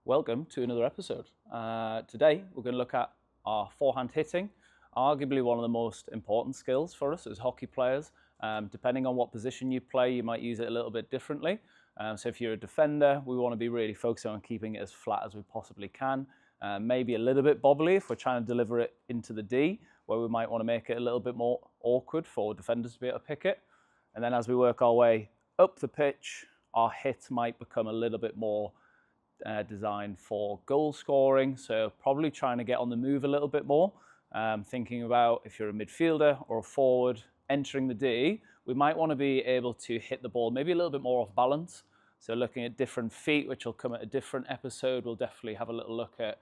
Welcome to another episode. Today we're going to look at our forehand hitting, arguably one of the most important skills for us as hockey players. Depending on what position you play, you might use it a little bit differently. So if you're a defender, we want to be really focusing on keeping it as flat as we possibly can. Maybe a little bit bobbly if we're trying to deliver it into the D, where we might want to make it a little bit more awkward for defenders to be able to pick it. And then as we work our way up the pitch, our hit might become a little bit more designed for goal scoring. So probably trying to get on the move a little bit more. Thinking about if you're a midfielder or a forward entering the D, we might want to be able to hit the ball maybe a little bit more off balance. So looking at different feet, which will come at a different episode, we'll definitely have a little look at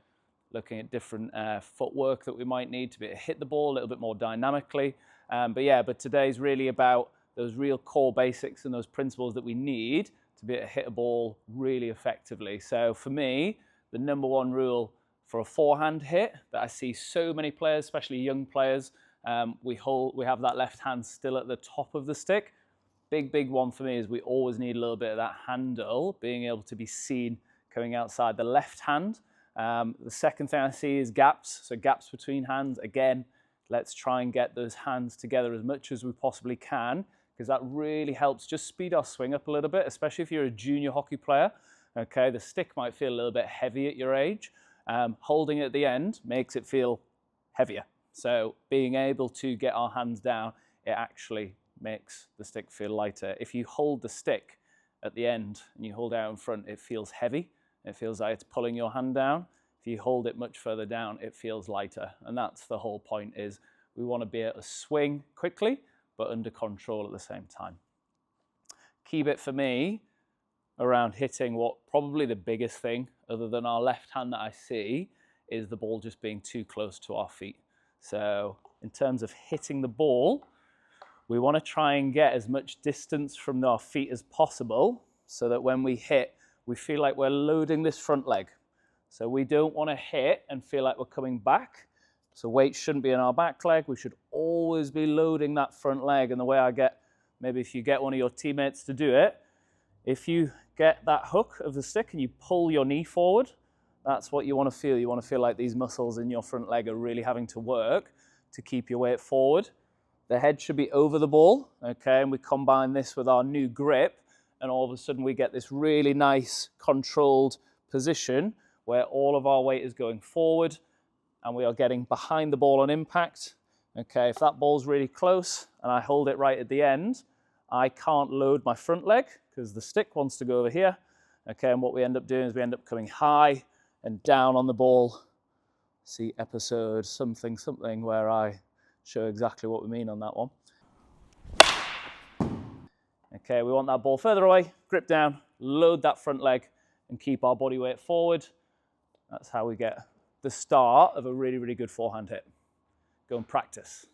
looking at different footwork that we might need to be able to hit the ball a little bit more dynamically. But today's really about those real core basics and those principles that we need to be able to hit a ball really effectively. So for me, the number one rule for a forehand hit that I see so many players, especially young players, we have that left hand still at the top of the stick. Big one for me is we always need a little bit of that handle being able to be seen coming outside the left hand. The second thing I see is gaps. So gaps between hands. Again, let's try and get those hands together as much as we possibly can, because that really helps just speed our swing up a little bit, especially if you're a junior hockey player. Okay, the stick might feel a little bit heavy at your age. Holding it at the end makes it feel heavier. So being able to get our hands down, it actually makes the stick feel lighter. If you hold the stick at the end and you hold it out in front, it feels heavy. It feels like it's pulling your hand down. If you hold it much further down, it feels lighter. And that's the whole point, is we want to be able to swing quickly, but under control at the same time. Key bit for me around hitting, what probably the biggest thing other than our left hand that I see, is the ball just being too close to our feet. So in terms of hitting the ball, we want to try and get as much distance from our feet as possible so that when we hit, we feel like we're loading this front leg. So we don't want to hit and feel like we're coming back. So weight shouldn't be in our back leg. We should always be loading that front leg. And the way I get, maybe if you get one of your teammates to do it, if you get that hook of the stick and you pull your knee forward, that's what you want to feel. You want to feel like these muscles in your front leg are really having to work to keep your weight forward. The head should be over the ball, okay? And we combine this with our new grip, and all of a sudden we get this really nice controlled position where all of our weight is going forward and we are getting behind the ball on impact. Okay, if that ball's really close and I hold it right at the end, I can't load my front leg because the stick wants to go over here. Okay, and what we end up doing is we end up coming high and down on the ball. See episode something where I show exactly what we mean on that one. Okay, we want that ball further away, grip down, load that front leg and keep our body weight forward. That's how we get the start of a really good forehand hit. Go and practice.